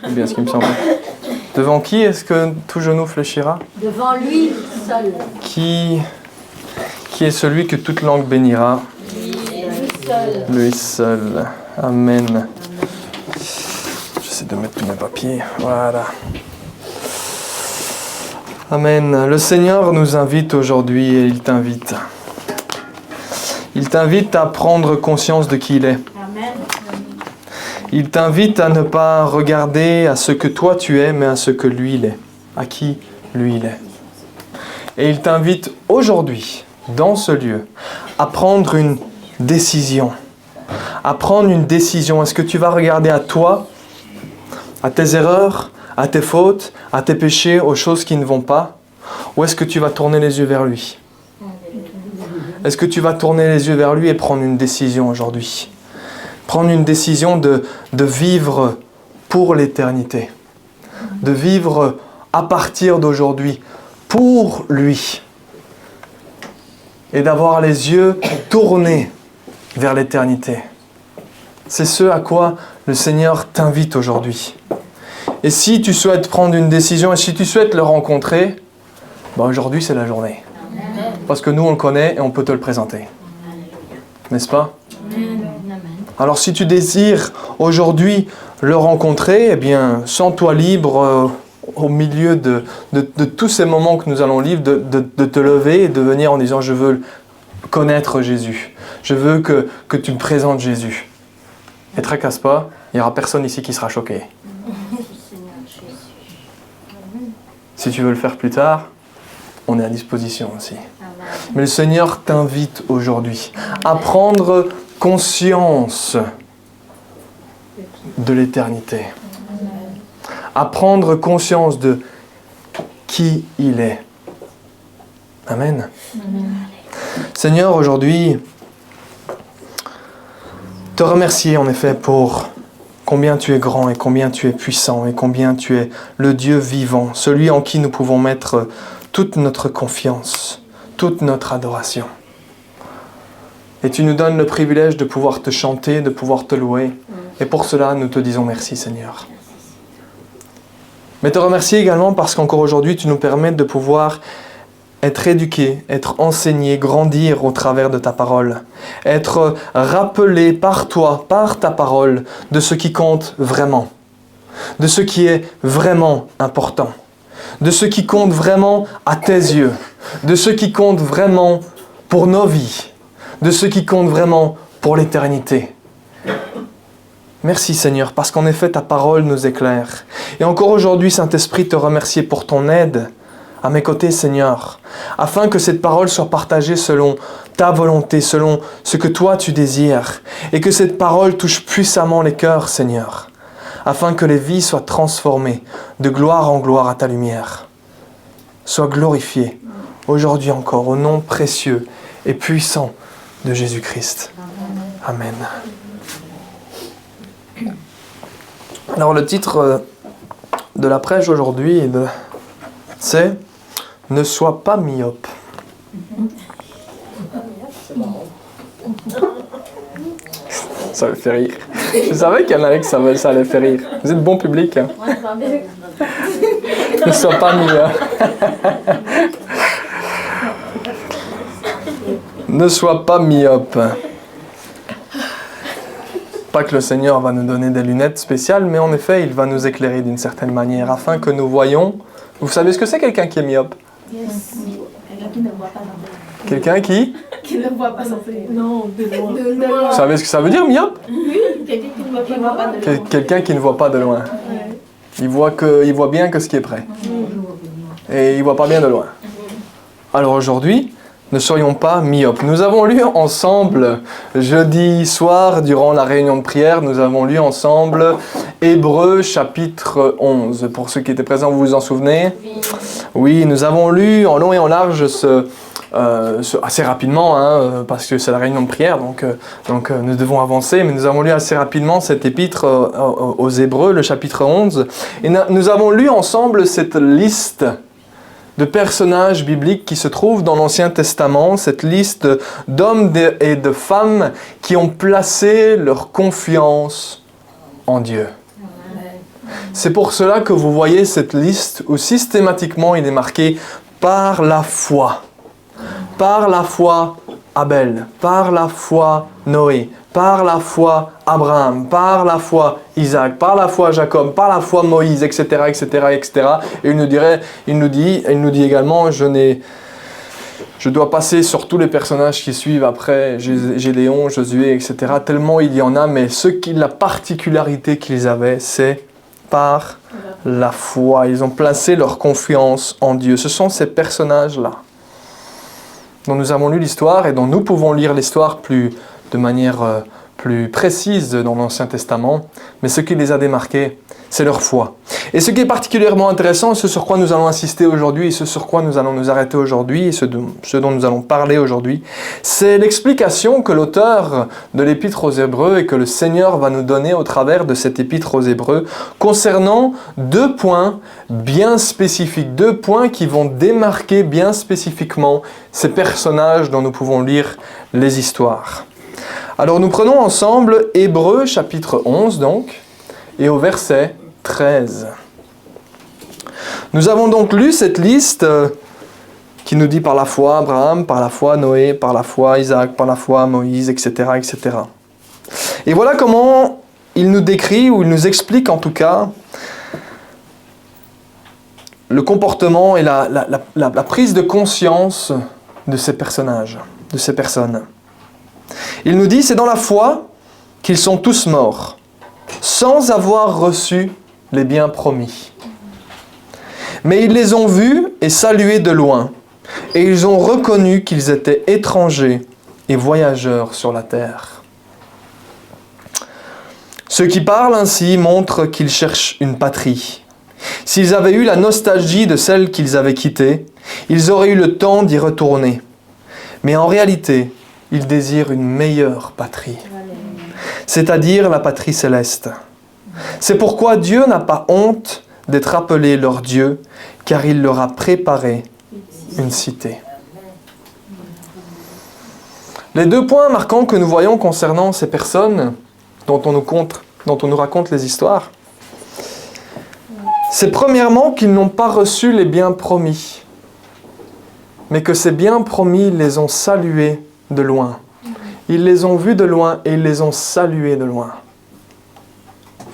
C'est bien ce qui me semble. Devant qui est-ce que tout genou fléchira? Devant lui seul. Qui est celui que toute langue bénira? Lui seul. Lui seul. Amen. J'essaie de mettre tous mes papiers. Voilà. Amen. Le Seigneur nous invite aujourd'hui et il t'invite. Il t'invite à prendre conscience de qui il est. Amen. Il t'invite à ne pas regarder à ce que toi tu es, mais à ce que lui il est. À qui lui il est. Et il t'invite aujourd'hui, dans ce lieu, à prendre une décision. À prendre une décision. Est-ce que tu vas regarder à toi, à tes erreurs, à tes fautes, à tes péchés, aux choses qui ne vont pas? Ou est-ce que tu vas tourner les yeux vers lui? Est-ce que tu vas tourner les yeux vers lui et prendre une décision aujourd'hui? Prendre une décision de vivre pour l'éternité. De vivre à partir d'aujourd'hui pour lui. Et d'avoir les yeux tournés vers l'éternité. C'est ce à quoi le Seigneur t'invite aujourd'hui. Et si tu souhaites prendre une décision et si tu souhaites le rencontrer, aujourd'hui c'est la journée. Parce que nous on le connaît et on peut te le présenter. N'est-ce pas? Alors si tu désires aujourd'hui le rencontrer, eh bien, sens-toi libre au milieu de tous ces moments que nous allons vivre, de te lever et de venir en disant « Je veux connaître Jésus. Je veux que tu me présentes Jésus. » Et tracasse pas, il n'y aura personne ici qui sera choqué. Si tu veux le faire plus tard, on est à disposition aussi. Mais le Seigneur t'invite aujourd'hui à prendre conscience de l'éternité. À prendre conscience de qui il est. Amen. Seigneur, aujourd'hui, te remercier en effet pour combien tu es grand et combien tu es puissant et combien tu es le Dieu vivant, celui en qui nous pouvons mettre toute notre confiance, toute notre adoration. Et tu nous donnes le privilège de pouvoir te chanter, de pouvoir te louer. Et pour cela, nous te disons merci, Seigneur. Mais te remercier également parce qu'encore aujourd'hui, tu nous permets de pouvoir être éduqués, être enseignés, grandir au travers de ta parole. Être rappelés par toi, par ta parole, de ce qui compte vraiment. De ce qui est vraiment important. De ce qui compte vraiment à tes yeux. De ce qui compte vraiment pour nos vies. De ce qui compte vraiment pour l'éternité. Merci Seigneur, parce qu'en effet ta parole nous éclaire. Et encore aujourd'hui, Saint-Esprit, te remercier pour ton aide à mes côtés, Seigneur, afin que cette parole soit partagée selon ta volonté, selon ce que toi tu désires, et que cette parole touche puissamment les cœurs, Seigneur, afin que les vies soient transformées de gloire en gloire à ta lumière. Sois glorifié aujourd'hui encore au nom précieux et puissant de Jésus-Christ. Amen. Alors le titre de la prêche aujourd'hui, c'est « Ne sois pas myope ». Ça me fait rire. Je savais qu'il y en avait que ça allait faire rire. Vous êtes bon public. Hein? Ne sois pas myope. Ne sois pas myope. Pas que le Seigneur va nous donner des lunettes spéciales, mais en effet, il va nous éclairer d'une certaine manière, afin que nous voyons... Vous savez ce que c'est quelqu'un qui est myope? Yes. Quelqu'un qui ne voit pas dans le... Quelqu'un qui ne voit pas dans le... Non, de loin. Vous savez ce que ça veut dire, myope? Oui, quelqu'un qui ne voit pas de loin. Quelqu'un qui ne voit pas de loin. Il voit bien que ce qui est près. Et il ne voit pas bien de loin. Alors aujourd'hui... Ne soyons pas myopes. Nous avons lu ensemble, jeudi soir, durant la réunion de prière, nous avons lu ensemble Hébreux chapitre 11. Pour ceux qui étaient présents, vous vous en souvenez? Oui, nous avons lu en long et en large assez rapidement, hein, parce que c'est la réunion de prière, donc nous devons avancer, mais nous avons lu assez rapidement cet épître aux Hébreux, le chapitre 11. Et nous avons lu ensemble cette liste de personnages bibliques qui se trouvent dans l'Ancien Testament, cette liste d'hommes et de femmes qui ont placé leur confiance en Dieu. C'est pour cela que vous voyez cette liste où systématiquement il est marqué « par la foi ». Par la foi Abel, par la foi Noé, par la foi Abraham, par la foi Isaac, par la foi Jacob, par la foi Moïse, etc., etc., etc. Et il nous dit également, je dois passer sur tous les personnages qui suivent après, Gédéon, Josué, etc. Tellement il y en a, mais la particularité qu'ils avaient, c'est par la foi. Ils ont placé leur confiance en Dieu. Ce sont ces personnages-là dont nous avons lu l'histoire et dont nous pouvons lire l'histoire de manière plus précise dans l'Ancien Testament. Mais ce qui les a démarqués, c'est leur foi. Et ce qui est particulièrement intéressant, ce sur quoi nous allons insister aujourd'hui, et ce sur quoi nous allons nous arrêter aujourd'hui, et ce dont nous allons parler aujourd'hui, c'est l'explication que l'auteur de l'Épître aux Hébreux et que le Seigneur va nous donner au travers de cette Épître aux Hébreux concernant 2 points bien spécifiques, 2 points qui vont démarquer bien spécifiquement ces personnages dont nous pouvons lire les histoires. Alors nous prenons ensemble Hébreux chapitre 11 donc, et au verset 13. Nous avons donc lu cette liste qui nous dit par la foi Abraham, par la foi Noé, par la foi Isaac, par la foi Moïse, etc., etc. Et voilà comment il nous décrit, ou il nous explique en tout cas, le comportement et la prise de conscience de ces personnages, de ces personnes. Il nous dit, c'est dans la foi qu'ils sont tous morts, sans avoir reçu les biens promis. Mais ils les ont vus et salués de loin, et ils ont reconnu qu'ils étaient étrangers et voyageurs sur la terre. Ceux qui parlent ainsi montrent qu'ils cherchent une patrie. S'ils avaient eu la nostalgie de celle qu'ils avaient quittée, ils auraient eu le temps d'y retourner. Mais en réalité, ils désirent une meilleure patrie, c'est-à-dire la patrie céleste. C'est pourquoi Dieu n'a pas honte d'être appelé leur Dieu, car il leur a préparé une cité. Les 2 points marquants que nous voyons concernant ces personnes dont on nous raconte les histoires, c'est premièrement qu'ils n'ont pas reçu les biens promis, mais que ces biens promis, ils les ont salués de loin. Ils les ont vus de loin et ils les ont salués de loin.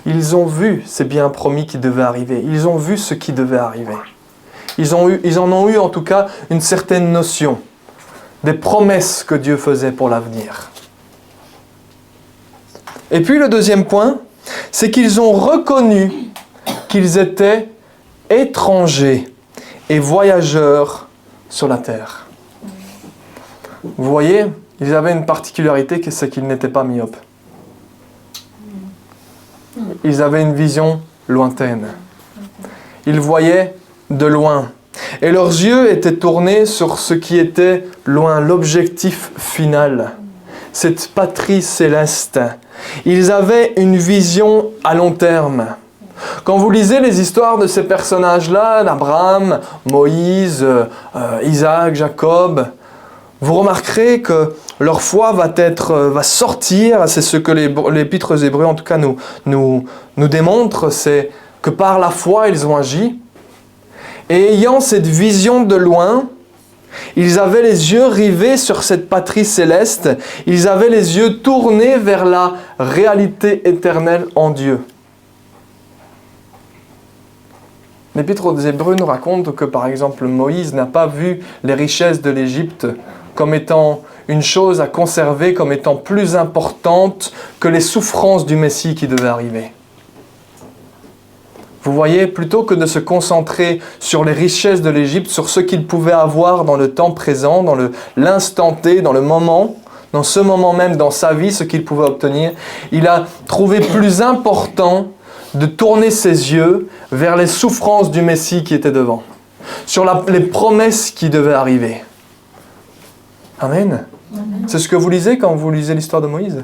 Ils ont vu ces biens promis qui devaient arriver. Ils ont vu ce qui devait arriver. Ils en ont eu en tout cas une certaine notion des promesses que Dieu faisait pour l'avenir. Et puis le deuxième point, c'est qu'ils ont reconnu qu'ils étaient étrangers et voyageurs sur la terre. Vous voyez, ils avaient une particularité, c'est qu'ils n'étaient pas myopes. Ils avaient une vision lointaine. Ils voyaient de loin. Et leurs yeux étaient tournés sur ce qui était loin, l'objectif final. Cette patrie céleste. Ils avaient une vision à long terme. Quand vous lisez les histoires de ces personnages-là, d'Abraham, Moïse, Isaac, Jacob, vous remarquerez que leur foi va sortir, c'est ce que l'Épître aux Hébreux en tout cas nous démontre, c'est que par la foi ils ont agi. Et ayant cette vision de loin, ils avaient les yeux rivés sur cette patrie céleste, ils avaient les yeux tournés vers la réalité éternelle en Dieu. L'Épître aux Hébreux nous raconte que par exemple Moïse n'a pas vu les richesses de l'Égypte comme étant une chose à conserver, comme étant plus importante que les souffrances du Messie qui devait arriver. Vous voyez, plutôt que de se concentrer sur les richesses de l'Égypte, sur ce qu'il pouvait avoir dans le temps présent, dans l'instant T, dans le moment, dans ce moment même, dans sa vie, ce qu'il pouvait obtenir, il a trouvé plus important de tourner ses yeux vers les souffrances du Messie qui était devant, sur les promesses qui devaient arriver. Amen. C'est ce que vous lisez quand vous lisez l'histoire de Moïse.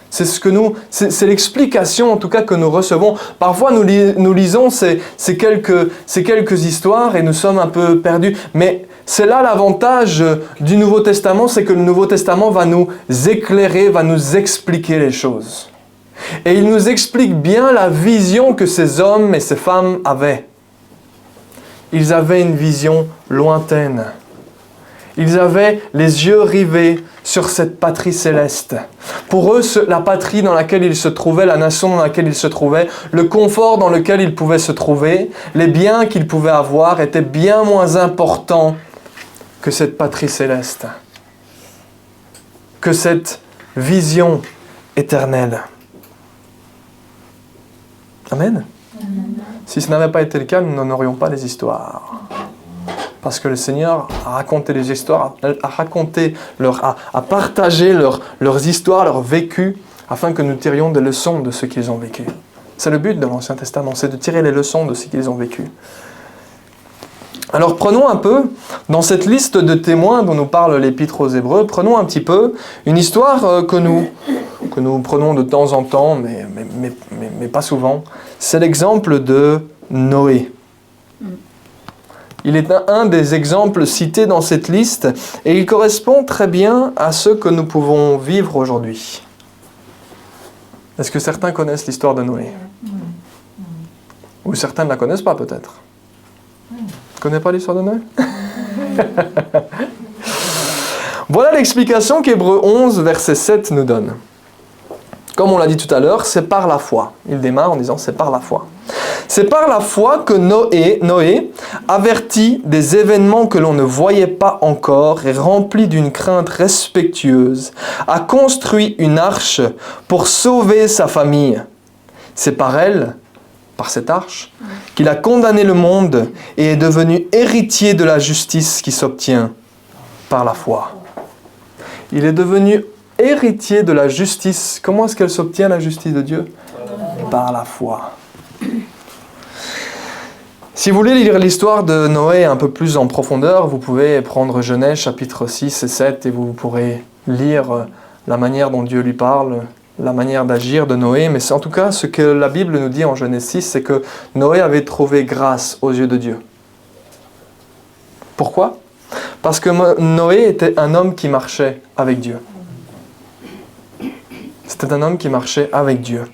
C'est l'explication en tout cas que nous recevons. Parfois nous lisons ces quelques histoires et nous sommes un peu perdus. Mais c'est là l'avantage du Nouveau Testament, c'est que le Nouveau Testament va nous éclairer, va nous expliquer les choses. Et il nous explique bien la vision que ces hommes et ces femmes avaient. Ils avaient une vision lointaine. Ils avaient les yeux rivés sur cette patrie céleste. Pour eux, la patrie dans laquelle ils se trouvaient, la nation dans laquelle ils se trouvaient, le confort dans lequel ils pouvaient se trouver, les biens qu'ils pouvaient avoir étaient bien moins importants que cette patrie céleste, que cette vision éternelle. Amen. Si ce n'avait pas été le cas, nous n'en aurions pas les histoires. Parce que le Seigneur a raconté les histoires, a partagé leurs histoires, leur vécu, afin que nous tirions des leçons de ce qu'ils ont vécu. C'est le but de l'Ancien Testament, c'est de tirer les leçons de ce qu'ils ont vécu. Alors prenons un peu, dans cette liste de témoins dont nous parle l'Épître aux Hébreux, prenons un petit peu une histoire que nous prenons de temps en temps, mais pas souvent. C'est l'exemple de Noé. Il est un des exemples cités dans cette liste et il correspond très bien à ce que nous pouvons vivre aujourd'hui. Est-ce que certains connaissent l'histoire de Noé? Ou certains ne la connaissent pas peut-être? Tu ne connais pas l'histoire de Noé? Voilà l'explication qu'Hébreux 11, verset 7 nous donne. Comme on l'a dit tout à l'heure, c'est par la foi. Il démarre en disant c'est par la foi. C'est par la foi que Noé, averti des événements que l'on ne voyait pas encore et rempli d'une crainte respectueuse, a construit une arche pour sauver sa famille. C'est par elle, par cette arche, qu'il a condamné le monde et est devenu héritier de la justice qui s'obtient par la foi. Il est devenu héritier de la justice. Comment est-ce qu'elle s'obtient, la justice de Dieu? Par la foi. Si vous voulez lire l'histoire de Noé un peu plus en profondeur, vous pouvez prendre Genèse chapitre 6 et 7 et vous pourrez lire la manière dont Dieu lui parle, la manière d'agir de Noé. Mais c'est en tout cas ce que la Bible nous dit en Genèse 6, c'est que Noé avait trouvé grâce aux yeux de Dieu. Pourquoi? Parce que Noé était un homme qui marchait avec Dieu. C'était un homme qui marchait avec Dieu.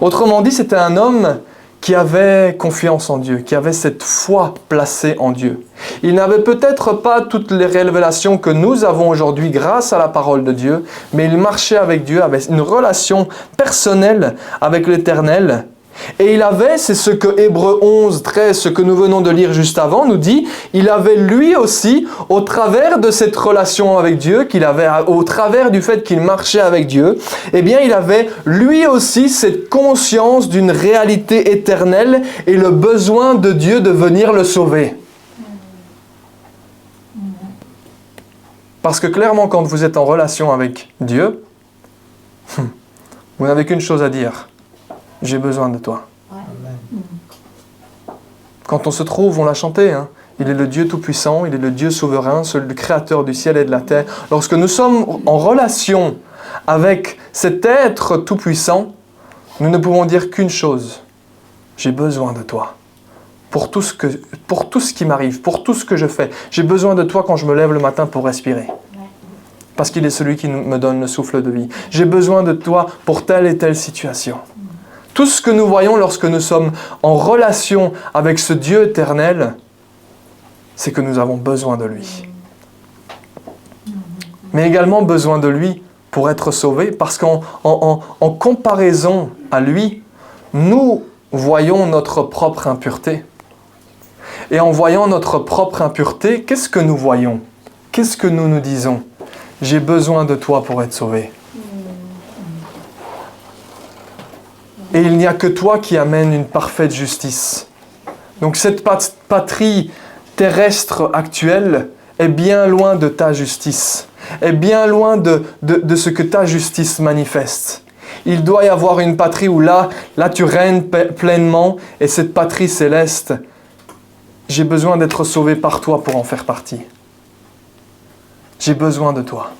Autrement dit, c'était un homme qui avait confiance en Dieu, qui avait cette foi placée en Dieu. Il n'avait peut-être pas toutes les révélations que nous avons aujourd'hui grâce à la parole de Dieu, mais il marchait avec Dieu, avait une relation personnelle avec l'Éternel. Et il avait, c'est ce que Hébreux 11, 13, ce que nous venons de lire juste avant, nous dit, il avait lui aussi, au travers de cette relation avec Dieu, qu'il avait, au travers du fait qu'il marchait avec Dieu, eh bien il avait lui aussi cette conscience d'une réalité éternelle et le besoin de Dieu de venir le sauver. Parce que clairement, quand vous êtes en relation avec Dieu, vous n'avez qu'une chose à dire. J'ai besoin de toi. Quand on se trouve, on l'a chanté, hein, il est le Dieu tout-puissant, il est le Dieu souverain, le créateur du ciel et de la terre. Lorsque nous sommes en relation avec cet être tout-puissant, nous ne pouvons dire qu'une chose. J'ai besoin de toi. Pour tout ce qui m'arrive, pour tout ce que je fais. J'ai besoin de toi quand je me lève le matin pour respirer. Parce qu'il est celui qui me donne le souffle de vie. J'ai besoin de toi pour telle et telle situation. Tout ce que nous voyons lorsque nous sommes en relation avec ce Dieu éternel, c'est que nous avons besoin de lui. Mais également besoin de lui pour être sauvés, parce qu'en comparaison à lui, nous voyons notre propre impureté. Et en voyant notre propre impureté, qu'est-ce que nous voyons? Qu'est-ce que nous nous disons? J'ai besoin de toi pour être sauvé. Et il n'y a que toi qui amène une parfaite justice. Donc cette patrie terrestre actuelle est bien loin de ta justice, est bien loin de ce que ta justice manifeste. Il doit y avoir une patrie où là tu règnes pleinement, et cette patrie céleste, j'ai besoin d'être sauvé par toi pour en faire partie. J'ai besoin de toi.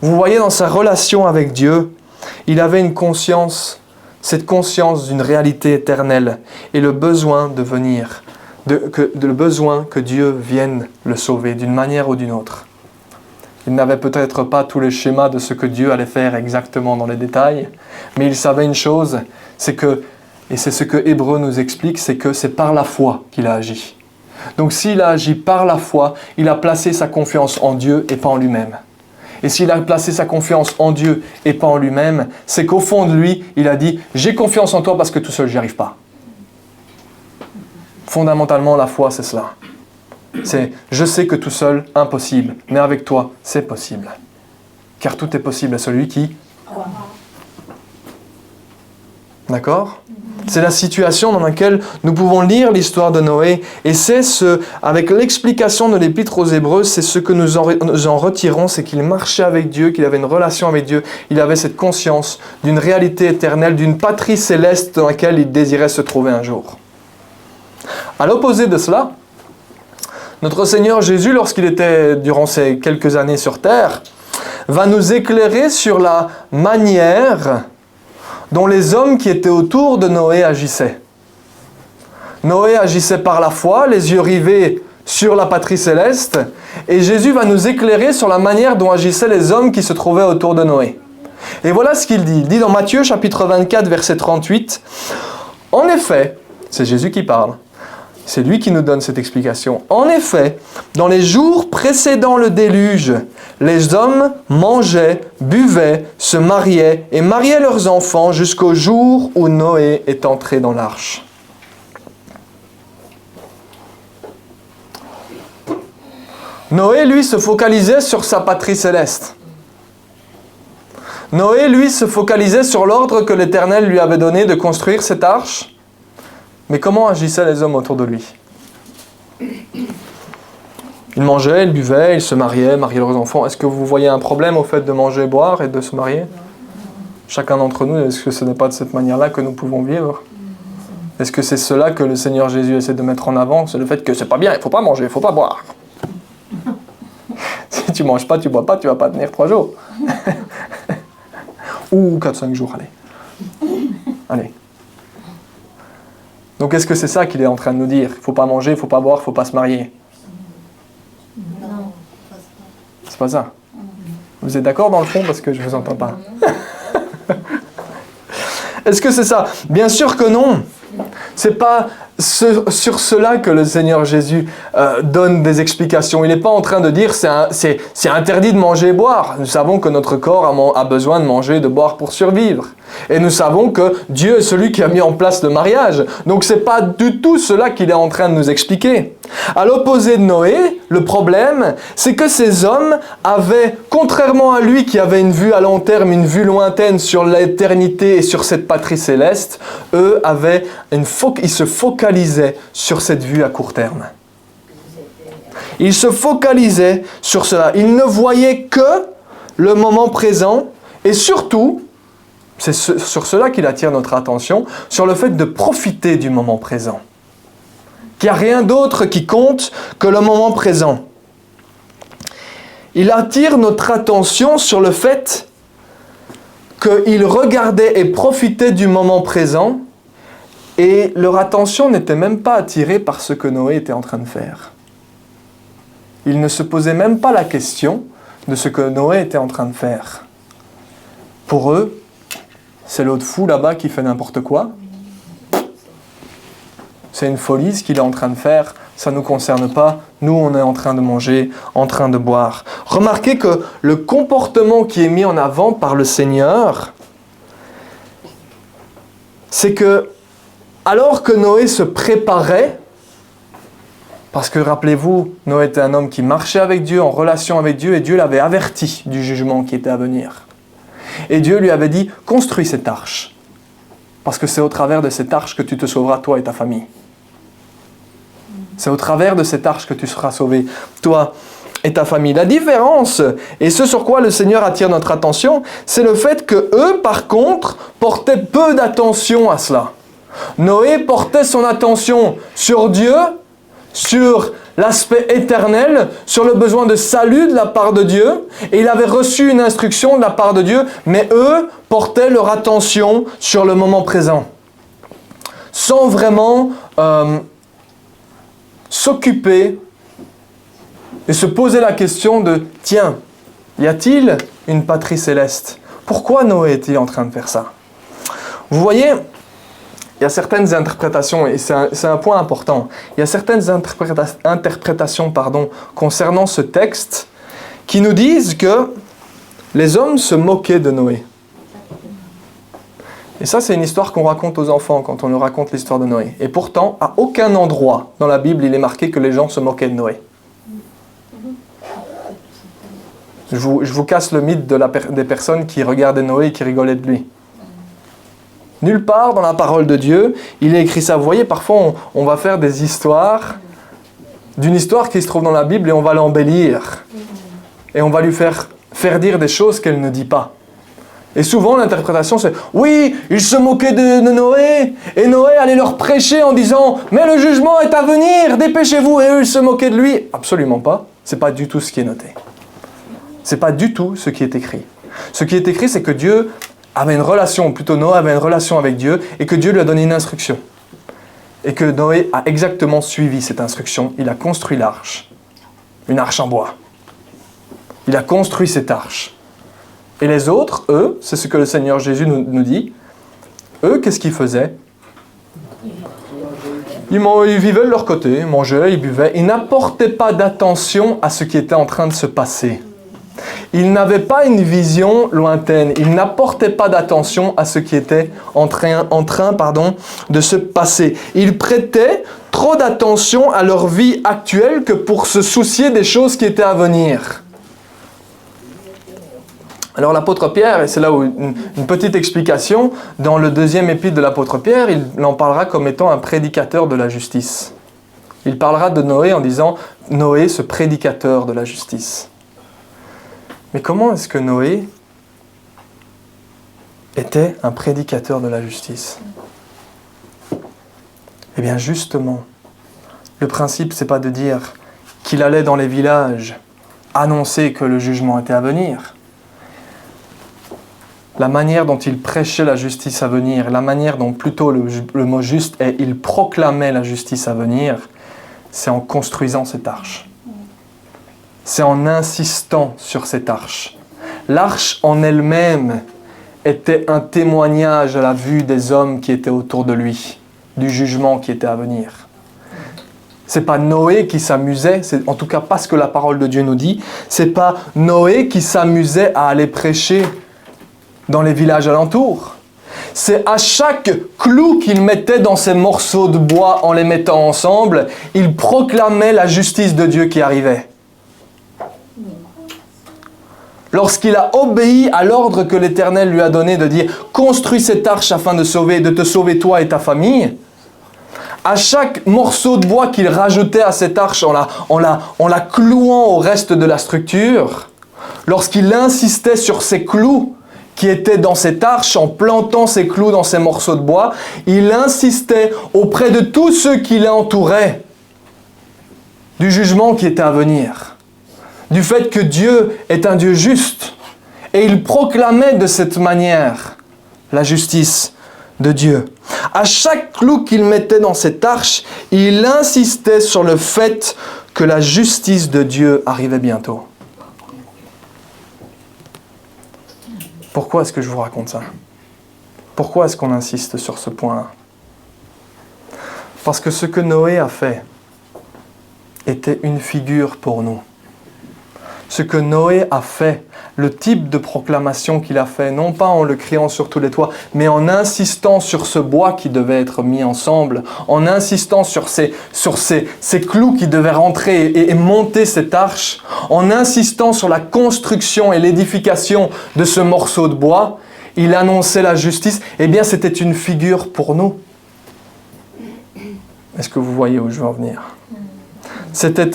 Vous voyez, dans sa relation avec Dieu, il avait une conscience, cette conscience d'une réalité éternelle et le besoin de venir, le besoin que Dieu vienne le sauver d'une manière ou d'une autre. Il n'avait peut-être pas tous les schémas de ce que Dieu allait faire exactement dans les détails, mais il savait une chose, c'est que, et c'est ce que Hébreux nous explique, c'est que c'est par la foi qu'il a agi. Donc s'il a agi par la foi, il a placé sa confiance en Dieu et pas en lui-même. Et s'il a placé sa confiance en Dieu et pas en lui-même, c'est qu'au fond de lui, il a dit « J'ai confiance en toi parce que tout seul, j'y arrive pas. » Fondamentalement, la foi, c'est cela. C'est « Je sais que tout seul, impossible, mais avec toi, c'est possible. » Car tout est possible à celui qui... D'accord ? C'est la situation dans laquelle nous pouvons lire l'histoire de Noé, et c'est avec l'explication de l'Épître aux Hébreux, c'est ce que nous en retirons, c'est qu'il marchait avec Dieu, qu'il avait une relation avec Dieu, il avait cette conscience d'une réalité éternelle, d'une patrie céleste dans laquelle il désirait se trouver un jour. À l'opposé de cela, notre Seigneur Jésus, lorsqu'il était durant ces quelques années sur terre, va nous éclairer sur la manière dont les hommes qui étaient autour de Noé agissaient. Noé agissait par la foi, les yeux rivés sur la patrie céleste, et Jésus va nous éclairer sur la manière dont agissaient les hommes qui se trouvaient autour de Noé. Et voilà ce qu'il dit. Il dit dans Matthieu chapitre 24, verset 38, « En effet, c'est Jésus qui parle, c'est lui qui nous donne cette explication. En effet, dans les jours précédant le déluge, les hommes mangeaient, buvaient, se mariaient et mariaient leurs enfants jusqu'au jour où Noé est entré dans l'arche. » Noé, lui, se focalisait sur sa patrie céleste. Noé, lui, se focalisait sur l'ordre que l'Éternel lui avait donné de construire cette arche. Mais comment agissaient les hommes autour de lui? Ils mangeaient, ils buvaient, ils se mariaient leurs enfants. Est-ce que vous voyez un problème au fait de manger, boire et de se marier? Chacun d'entre nous, est-ce que ce n'est pas de cette manière-là que nous pouvons vivre? Est-ce que c'est cela que le Seigneur Jésus essaie de mettre en avant? C'est le fait que c'est pas bien, il ne faut pas manger, il ne faut pas boire. Si tu ne manges pas, tu ne bois pas, tu ne vas pas tenir 3 jours. Ou 4-5 jours, allez. Allez. Donc est-ce que c'est ça qu'il est en train de nous dire? Il ne faut pas manger, il ne faut pas boire, il ne faut pas se marier. Non. C'est pas ça. Vous êtes d'accord dans le fond parce que je ne vous entends pas. Est-ce que c'est ça? Bien sûr que non. C'est pas sur cela que le Seigneur Jésus donne des explications. Il n'est pas en train de dire c'est interdit de manger et boire. Nous savons que notre corps a besoin de manger et de boire pour survivre. Et nous savons que Dieu est celui qui a mis en place le mariage. Donc ce n'est pas du tout cela qu'il est en train de nous expliquer. À l'opposé de Noé, le problème, c'est que ces hommes avaient, contrairement à lui qui avait une vue à long terme, une vue lointaine sur l'éternité et sur cette patrie céleste, eux avaient ils se focalisaient sur cette vue à court terme. Ils se focalisaient sur cela. Ils ne voyaient que le moment présent et surtout, c'est sur cela qu'il attire notre attention, sur le fait de profiter du moment présent. Qu'il n'y a rien d'autre qui compte que le moment présent. Il attire notre attention sur le fait qu'ils regardaient et profitaient du moment présent et leur attention n'était même pas attirée par ce que Noé était en train de faire. Ils ne se posaient même pas la question de ce que Noé était en train de faire. Pour eux, c'est l'autre fou là-bas qui fait n'importe quoi. C'est une folie ce qu'il est en train de faire. Ça ne nous concerne pas. Nous, on est en train de manger, en train de boire. Remarquez que le comportement qui est mis en avant par le Seigneur, c'est que, alors que Noé se préparait, parce que rappelez-vous, Noé était un homme qui marchait avec Dieu, en relation avec Dieu, et Dieu l'avait averti du jugement qui était à venir. Et Dieu lui avait dit, construis cette arche, parce que c'est au travers de cette arche que tu te sauveras, toi et ta famille. C'est au travers de cette arche que tu seras sauvé, toi et ta famille. La différence, et ce sur quoi le Seigneur attire notre attention, c'est le fait que eux, par contre, portaient peu d'attention à cela. Noé portait son attention sur Dieu, sur l'aspect éternel, sur le besoin de salut de la part de Dieu, et il avait reçu une instruction de la part de Dieu, mais eux portaient leur attention sur le moment présent, sans vraiment s'occuper et se poser la question de « Tiens, Y a-t-il une patrie céleste? Pourquoi Noé est-il en train de faire ça? Vous voyez, il y a certaines interprétations, et c'est un point important, il y a certaines interprétations concernant ce texte qui nous disent que les hommes se moquaient de Noé. Et ça, c'est une histoire qu'on raconte aux enfants quand on leur raconte l'histoire de Noé. Et pourtant, à aucun endroit dans la Bible, il est marqué que les gens se moquaient de Noé. Je vous casse le mythe des personnes qui regardaient Noé et qui rigolaient de lui. Nulle part dans la parole de Dieu, il est écrit ça. Vous voyez, parfois, on va faire des histoires d'une histoire qui se trouve dans la Bible et on va l'embellir. Et on va lui faire dire des choses qu'elle ne dit pas. Et souvent, l'interprétation, c'est « Oui, ils se moquaient de Noé, et Noé allait leur prêcher en disant « Mais le jugement est à venir, dépêchez-vous » Et eux, ils se moquaient de lui. Absolument pas. C'est pas du tout ce qui est noté. C'est pas du tout ce qui est écrit. Ce qui est écrit, c'est que Dieu avait une relation, plutôt Noé avait une relation avec Dieu, et que Dieu lui a donné une instruction. Et que Noé a exactement suivi cette instruction. Il a construit l'arche. Une arche en bois. Il a construit cette arche. Et les autres, eux, c'est ce que le Seigneur Jésus nous dit, eux, qu'est-ce qu'ils faisaient? Ils vivaient de leur côté, ils mangeaient, ils buvaient, ils n'apportaient pas d'attention à ce qui était en train de se passer. Ils n'avaient pas une vision lointaine, ils n'apportaient pas d'attention à ce qui était en train de se passer. Ils prêtaient trop d'attention à leur vie actuelle que pour se soucier des choses qui étaient à venir. Alors l'apôtre Pierre, et c'est là où une petite explication, dans le 2e épître de l'apôtre Pierre, il en parlera comme étant un prédicateur de la justice. Il parlera de Noé en disant « Noé, ce prédicateur de la justice ». Mais comment est-ce que Noé était un prédicateur de la justice? Eh bien justement, le principe, c'est pas de dire qu'il allait dans les villages annoncer que le jugement était à venir. La manière dont il prêchait la justice à venir, la manière dont plutôt le mot juste est « il proclamait la justice à venir », c'est en construisant cette arche. C'est en insistant sur cette arche. L'arche en elle-même était un témoignage à la vue des hommes qui étaient autour de lui, du jugement qui était à venir. C'est pas Noé qui s'amusait, c'est en tout cas pas ce que la parole de Dieu nous dit, c'est pas Noé qui s'amusait à aller prêcher dans les villages alentours. C'est à chaque clou qu'il mettait dans ces morceaux de bois en les mettant ensemble, il proclamait la justice de Dieu qui arrivait. Lorsqu'il a obéi à l'ordre que l'Éternel lui a donné de dire « Construis cette arche afin de te sauver toi et ta famille », à chaque morceau de bois qu'il rajoutait à cette arche en la clouant au reste de la structure, lorsqu'il insistait sur ces clous qui étaient dans cette arche, en plantant ces clous dans ces morceaux de bois, il insistait auprès de tous ceux qui l'entouraient du jugement qui était à venir, du fait que Dieu est un Dieu juste, et il proclamait de cette manière la justice de Dieu. À chaque clou qu'il mettait dans cette arche, il insistait sur le fait que la justice de Dieu arrivait bientôt. Pourquoi est-ce que je vous raconte ça? Pourquoi est-ce qu'on insiste sur ce point-là? Parce que ce que Noé a fait était une figure pour nous. Ce que Noé a fait, le type de proclamation qu'il a fait, non pas en le criant sur tous les toits, mais en insistant sur ce bois qui devait être mis ensemble, en insistant sur ces clous qui devaient rentrer et monter cette arche, en insistant sur la construction et l'édification de ce morceau de bois, il annonçait la justice. Eh bien, c'était une figure pour nous. Est-ce que vous voyez où je veux en venir? C'était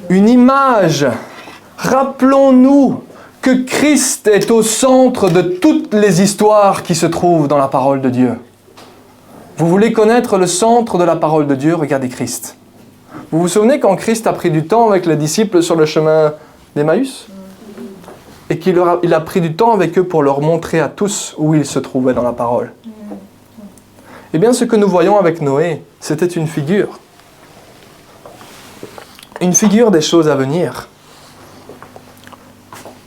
une image. Rappelons-nous que Christ est au centre de toutes les histoires qui se trouvent dans la parole de Dieu. Vous voulez connaître le centre de la parole de Dieu? Regardez Christ. Vous vous souvenez quand Christ a pris du temps avec les disciples sur le chemin d'Emmaüs? Et qu'il a pris du temps avec eux pour leur montrer à tous où ils se trouvaient dans la parole. Eh bien, ce que nous voyons avec Noé, c'était une figure. Une figure des choses à venir.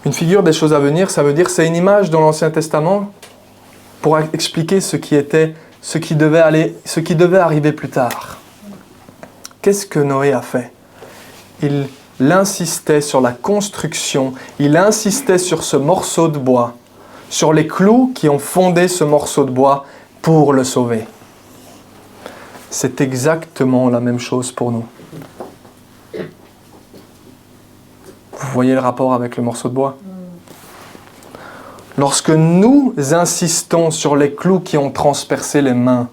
Une figure des choses à venir, ça veut dire c'est une image dans l'Ancien Testament pour expliquer ce qui devait arriver plus tard. Qu'est-ce que Noé a fait? Il insistait sur la construction, il insistait sur ce morceau de bois, sur les clous qui ont fondé ce morceau de bois pour le sauver. C'est exactement la même chose pour nous. Vous voyez le rapport avec le morceau de bois? Lorsque nous insistons sur les clous qui ont transpercé les mains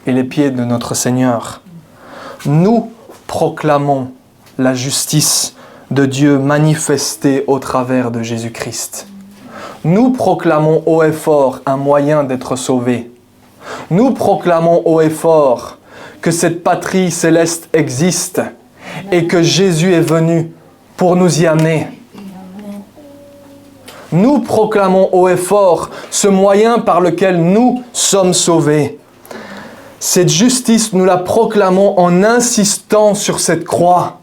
et les pieds de notre Seigneur, nous proclamons la justice de Dieu manifestée au travers de Jésus-Christ. Nous proclamons haut et fort un moyen d'être sauvés. Nous proclamons haut et fort que cette patrie céleste existe et que Jésus est venu pour nous y amener. Nous proclamons haut et fort ce moyen par lequel nous sommes sauvés. Cette justice, nous la proclamons en insistant sur cette croix.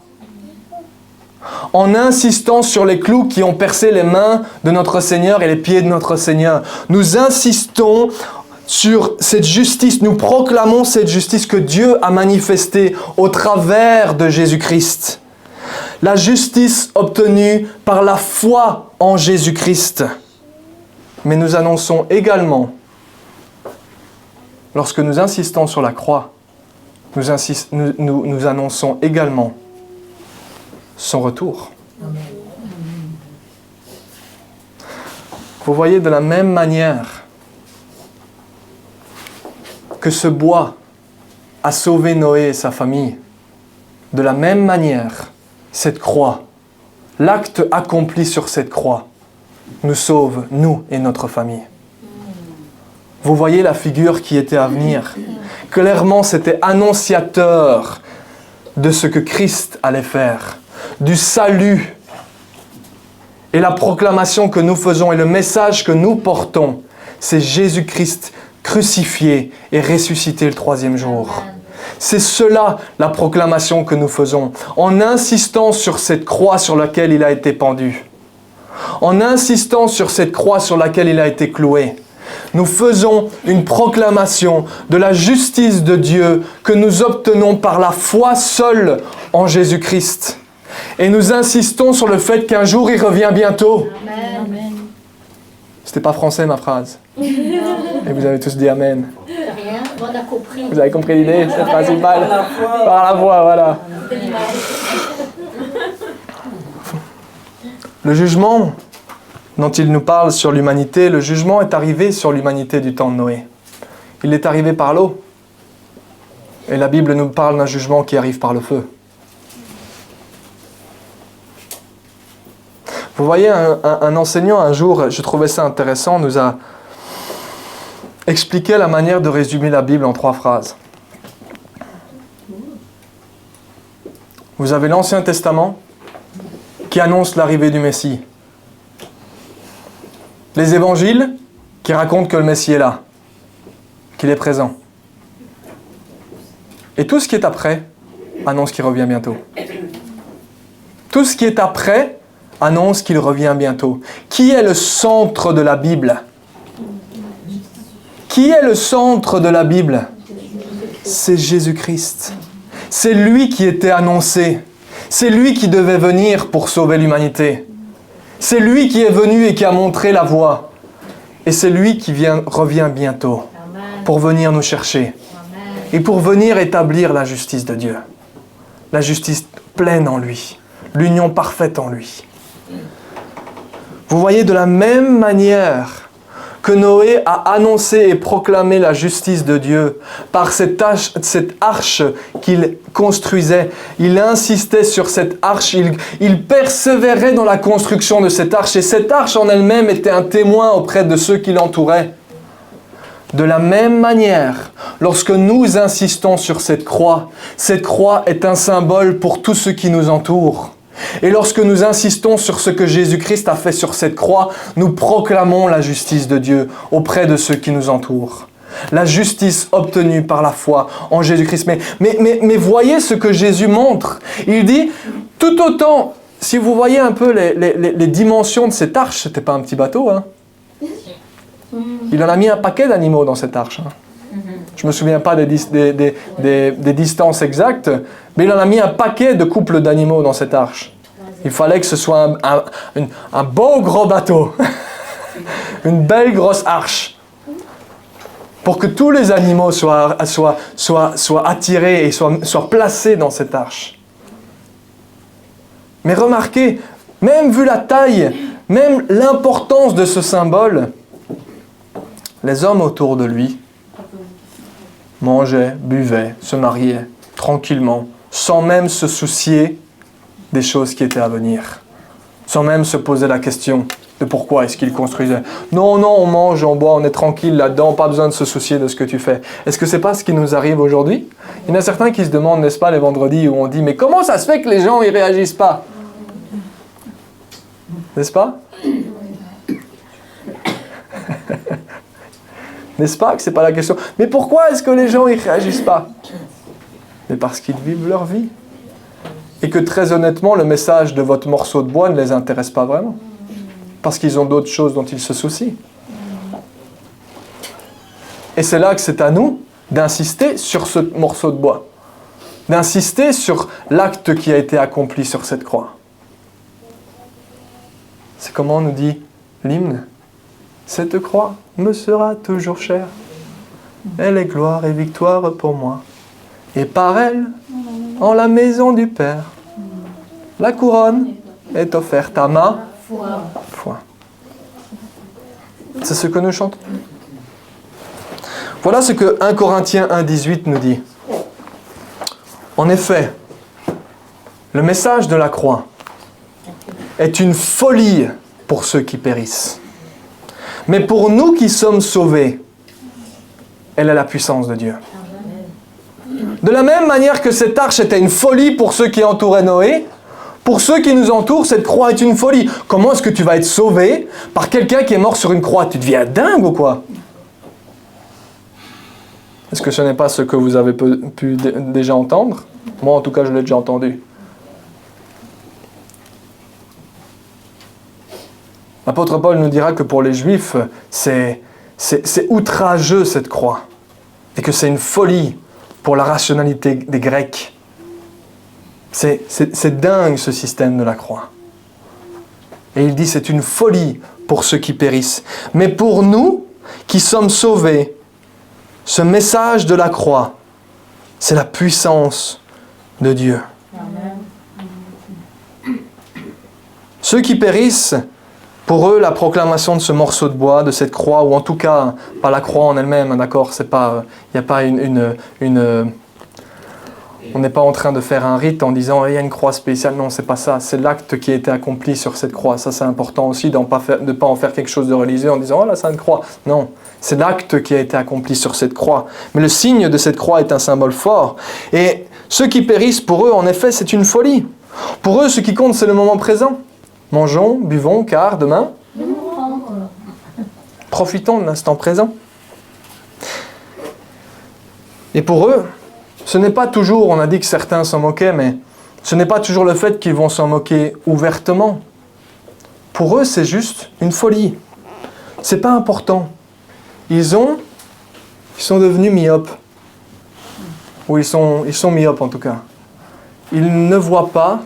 En insistant sur les clous qui ont percé les mains de notre Seigneur et les pieds de notre Seigneur. Nous insistons sur cette justice, nous proclamons cette justice que Dieu a manifestée au travers de Jésus-Christ. La justice obtenue par la foi en Jésus-Christ. Mais nous annonçons également, lorsque nous insistons sur la croix, nous annonçons également son retour. Vous voyez, de la même manière que ce bois a sauvé Noé et sa famille, de la même manière, cette croix, l'acte accompli sur cette croix, nous sauve, nous et notre famille. Vous voyez la figure qui était à venir. Clairement, c'était annonciateur de ce que Christ allait faire, du salut. Et la proclamation que nous faisons et le message que nous portons, c'est Jésus-Christ crucifié et ressuscité le 3e jour. C'est cela la proclamation que nous faisons, en insistant sur cette croix sur laquelle il a été pendu, en insistant sur cette croix sur laquelle il a été cloué. Nous faisons une proclamation de la justice de Dieu que nous obtenons par la foi seule en Jésus-Christ. Et nous insistons sur le fait qu'un jour il revient bientôt. Amen. C'était pas français ma phrase. Et vous avez tous dit Amen. Rien, on a compris. Vous avez compris l'idée, c'est principal. Par la foi, voilà. Le jugement dont il nous parle sur l'humanité, le jugement est arrivé sur l'humanité du temps de Noé. Il est arrivé par l'eau. Et la Bible nous parle d'un jugement qui arrive par le feu. Vous voyez, un enseignant un jour, je trouvais ça intéressant, nous a expliqué la manière de résumer la Bible en 3 phrases. Vous avez l'Ancien Testament qui annonce l'arrivée du Messie. Les évangiles qui racontent que le Messie est là, qu'il est présent. Et tout ce qui est après annonce qu'il revient bientôt. Tout ce qui est après annonce qu'il revient bientôt. Qui est le centre de la Bible? Qui est le centre de la Bible? C'est Jésus-Christ. C'est lui qui était annoncé. C'est lui qui devait venir pour sauver l'humanité. C'est lui qui est venu et qui a montré la voie. Et c'est lui qui revient bientôt pour venir nous chercher. Et pour venir établir la justice de Dieu. La justice pleine en lui. L'union parfaite en lui. Vous voyez, de la même manière que Noé a annoncé et proclamé la justice de Dieu par cette arche qu'il construisait, il insistait sur cette arche, il persévérait dans la construction de cette arche, et cette arche en elle-même était un témoin auprès de ceux qui l'entouraient. De la même manière, lorsque nous insistons sur cette croix est un symbole pour tous ceux qui nous entourent. Et lorsque nous insistons sur ce que Jésus-Christ a fait sur cette croix, nous proclamons la justice de Dieu auprès de ceux qui nous entourent. La justice obtenue par la foi en Jésus-Christ. Mais voyez ce que Jésus montre. Il dit, tout autant si vous voyez un peu les dimensions de cette arche, c'était pas un petit bateau. Hein. Il en a mis un paquet d'animaux dans cette arche. Hein. Je ne me souviens pas des distances exactes, mais il en a mis un paquet de couples d'animaux dans cette arche. Il fallait que ce soit un beau gros bateau, une belle grosse arche, pour que tous les animaux soient attirés et soient placés dans cette arche. Mais remarquez, même vu la taille, même l'importance de ce symbole, les hommes autour de lui mangeaient, buvaient, se mariaient tranquillement, sans même se soucier des choses qui étaient à venir, sans même se poser la question de pourquoi est-ce qu'ils construisaient. Non, non, on mange, on boit, on est tranquille là-dedans, pas besoin de se soucier de ce que tu fais. Est-ce que c'est pas ce qui nous arrive aujourd'hui? Il y en a certains qui se demandent, n'est-ce pas, les vendredis où on dit, mais comment ça se fait que les gens y réagissent pas? N'est-ce pas? N'est-ce pas que c'est pas la question? Mais pourquoi est-ce que les gens y réagissent pas? Mais parce qu'ils vivent leur vie. Et que très honnêtement, le message de votre morceau de bois ne les intéresse pas vraiment. Parce qu'ils ont d'autres choses dont ils se soucient. Et c'est là que c'est à nous d'insister sur ce morceau de bois. D'insister sur l'acte qui a été accompli sur cette croix. C'est comment nous dit l'hymne? Cette croix me sera toujours chère. Elle est gloire et victoire pour moi. Et par elle, en la maison du Père, la couronne est offerte à ma foi. C'est ce que nous chantons. Voilà ce que 1 Corinthiens 1,18 nous dit. En effet, le message de la croix est une folie pour ceux qui périssent. Mais pour nous qui sommes sauvés, elle est la puissance de Dieu. De la même manière que cette arche était une folie pour ceux qui entouraient Noé, pour ceux qui nous entourent, cette croix est une folie. Comment est-ce que tu vas être sauvé par quelqu'un qui est mort sur une croix? Tu deviens dingue ou quoi? Est-ce que ce n'est pas ce que vous avez pu déjà entendre? Moi, en tout cas, je l'ai déjà entendu. L'apôtre Paul nous dira que pour les Juifs, c'est outrageux cette croix. Et que c'est une folie pour la rationalité des Grecs. C'est dingue ce système de la croix. Et il dit c'est une folie pour ceux qui périssent. Mais pour nous qui sommes sauvés, ce message de la croix, c'est la puissance de Dieu. Amen. Ceux qui périssent, pour eux, la proclamation de ce morceau de bois, de cette croix, ou en tout cas, pas la croix en elle-même, d'accord, c'est pas, il n'y a pas on n'est pas en train de faire un rite en disant il y a une croix spéciale. Non, c'est pas ça. C'est l'acte qui a été accompli sur cette croix. Ça, c'est important aussi de ne pas en faire quelque chose de religieux en disant oh là, c'est une croix. Non, c'est l'acte qui a été accompli sur cette croix. Mais le signe de cette croix est un symbole fort. Et ceux qui périssent, pour eux, en effet, c'est une folie. Pour eux, ce qui compte, c'est le moment présent. Mangeons, buvons, car demain, profitons de l'instant présent. Et pour eux, ce n'est pas toujours, on a dit que certains s'en moquaient, mais ce n'est pas toujours le fait qu'ils vont s'en moquer ouvertement. Pour eux, c'est juste une folie. C'est pas important. Ils sont devenus myopes. Ou ils sont myopes en tout cas. Ils ne voient pas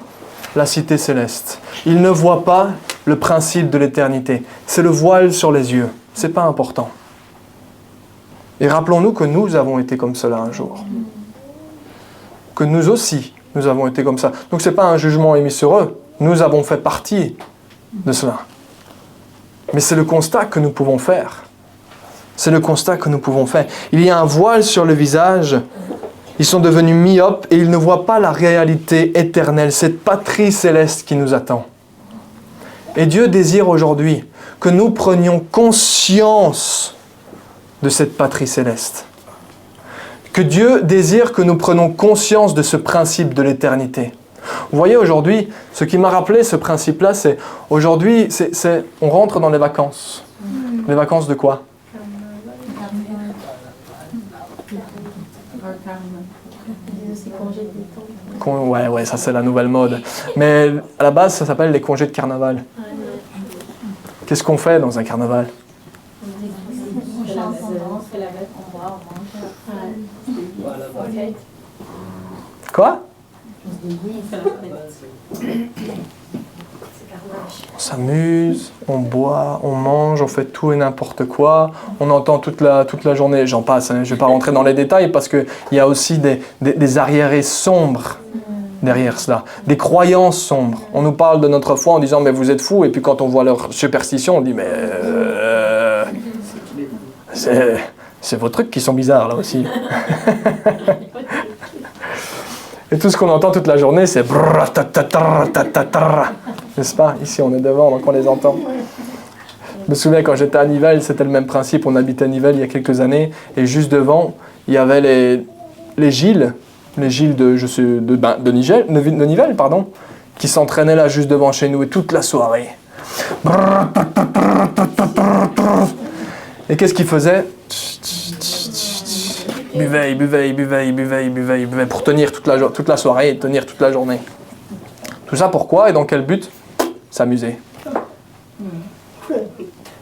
la cité céleste. Ils ne voient pas le principe de l'éternité. C'est le voile sur les yeux. C'est pas important. Et rappelons-nous que nous avons été comme cela un jour. Que nous aussi, nous avons été comme ça. Donc ce n'est pas un jugement émis sur eux. Nous avons fait partie de cela. Mais c'est le constat que nous pouvons faire. C'est le constat que nous pouvons faire. Il y a un voile sur le visage. Ils sont devenus myopes et ils ne voient pas la réalité éternelle, cette patrie céleste qui nous attend. Et Dieu désire aujourd'hui que nous prenions conscience de cette patrie céleste. Que Dieu désire que nous prenions conscience de ce principe de l'éternité. Vous voyez aujourd'hui, ce qui m'a rappelé ce principe-là, c'est aujourd'hui, on rentre dans les vacances. Les vacances de quoi? Ouais, ça c'est la nouvelle mode. Mais à la base, ça s'appelle les congés de carnaval. Qu'est-ce qu'on fait dans un carnaval? On chante, on fait la fête, on boit, on mange. Quoi? On fait la fête. On s'amuse, on boit, on mange, on fait tout et n'importe quoi. On entend toute la journée, j'en passe, hein, je ne vais pas rentrer dans les détails parce qu'il y a aussi des arriérés sombres derrière cela, des croyances sombres. On nous parle de notre foi en disant mais vous êtes fous, et puis quand on voit leur superstition, on dit mais c'est vos trucs qui sont bizarres là aussi. Et tout ce qu'on entend toute la journée, c'est n'est-ce pas? Ici, on est devant, donc on les entend. Je me souviens, quand j'étais à Nivelles, c'était le même principe. On habitait à Nivelles il y a quelques années, et juste devant, il y avait les Gilles de Nivelles, pardon, qui s'entraînaient là juste devant chez nous, et toute la soirée. Et qu'est-ce qu'ils faisaient? Ils buvaient pour tenir toute la soirée et tenir toute la journée. Tout ça pourquoi et dans quel but? S'amuser.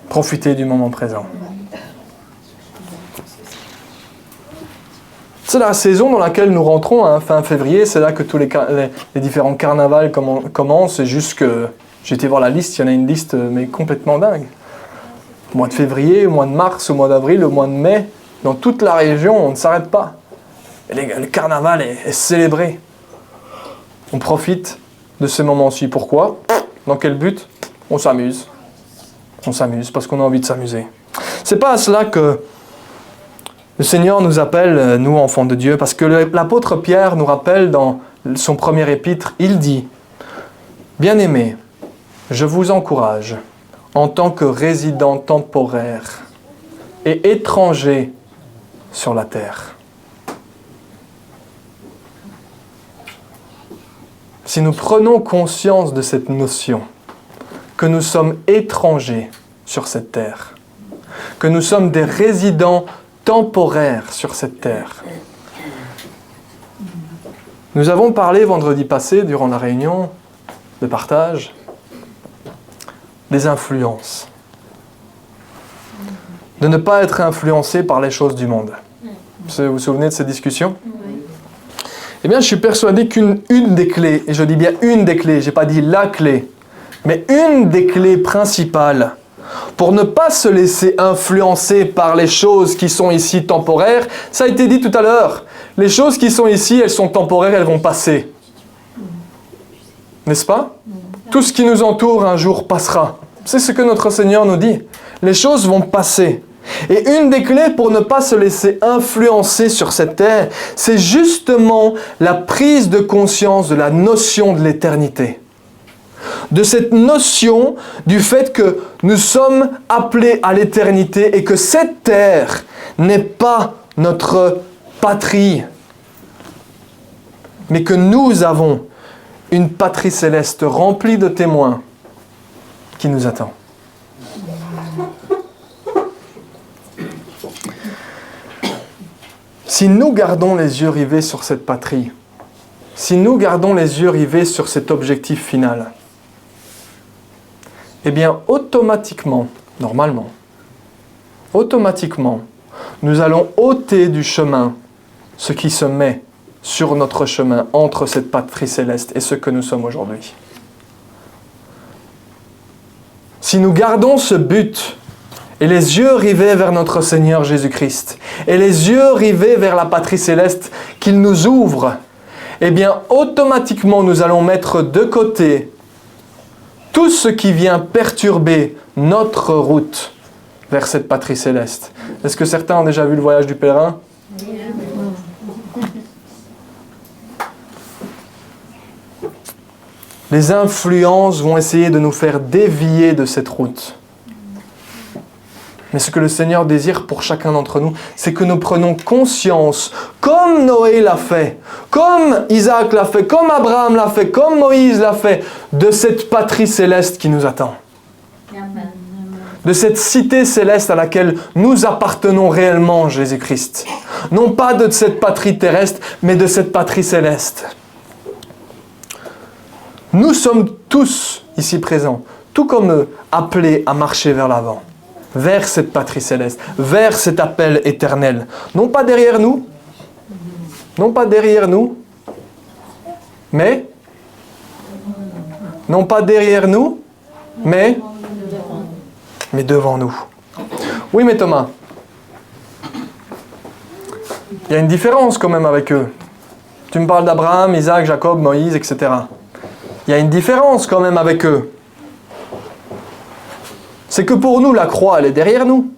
Profiter du moment présent. C'est la saison dans laquelle nous rentrons, hein, fin février. C'est là que tous les différents carnavals commencent. C'est juste que j'ai été voir la liste, il y en a une liste mais complètement dingue. Au mois de février, au mois de mars, au mois d'avril, au mois de mai, dans toute la région, on ne s'arrête pas. Et le carnaval est célébré. On profite de ce moment-ci. Pourquoi? Dans quel but? On s'amuse. On s'amuse parce qu'on a envie de s'amuser. C'est pas à cela que le Seigneur nous appelle, nous enfants de Dieu, parce que l'apôtre Pierre nous rappelle dans son premier épître, il dit « Bien-aimés, je vous encourage, en tant que résidents temporaires et étrangers sur la terre. » Si nous prenons conscience de cette notion, que nous sommes étrangers sur cette terre, que nous sommes des résidents temporaires sur cette terre. Nous avons parlé vendredi passé, durant la réunion de partage, des influences. De ne pas être influencé par les choses du monde. Vous vous souvenez de cette discussion? Eh bien, je suis persuadé qu'une des clés, et je dis bien une des clés, je n'ai pas dit la clé, mais une des clés principales pour ne pas se laisser influencer par les choses qui sont ici temporaires, ça a été dit tout à l'heure, les choses qui sont ici, elles sont temporaires, elles vont passer. N'est-ce pas? Tout ce qui nous entoure un jour passera. C'est ce que notre Seigneur nous dit. Les choses vont passer. Et une des clés pour ne pas se laisser influencer sur cette terre, c'est justement la prise de conscience de la notion de l'éternité. De cette notion du fait que nous sommes appelés à l'éternité et que cette terre n'est pas notre patrie, mais que nous avons une patrie céleste remplie de témoins qui nous attend. Si nous gardons les yeux rivés sur cette patrie, si nous gardons les yeux rivés sur cet objectif final, eh bien automatiquement, normalement, nous allons ôter du chemin ce qui se met sur notre chemin entre cette patrie céleste et ce que nous sommes aujourd'hui. Si nous gardons ce but et les yeux rivés vers notre Seigneur Jésus-Christ, et les yeux rivés vers la patrie céleste qu'il nous ouvre, eh bien, automatiquement, nous allons mettre de côté tout ce qui vient perturber notre route vers cette patrie céleste. Est-ce que certains ont déjà vu le voyage du pèlerin? Les influences vont essayer de nous faire dévier de cette route. Mais ce que le Seigneur désire pour chacun d'entre nous, c'est que nous prenions conscience, comme Noé l'a fait, comme Isaac l'a fait, comme Abraham l'a fait, comme Moïse l'a fait, de cette patrie céleste qui nous attend. de cette cité céleste à laquelle nous appartenons réellement en Jésus-Christ. Non pas de cette patrie terrestre, mais de cette patrie céleste. Nous sommes tous ici présents, tout comme eux, appelés à marcher vers l'avant, vers cette patrie céleste, vers cet appel éternel. Non pas derrière nous, mais devant nous. Oui, mais Thomas, il y a une différence quand même avec eux. Tu me parles d'Abraham, Isaac, Jacob, Moïse, etc. Il y a une différence quand même avec eux. C'est que pour nous, la croix, elle est derrière nous.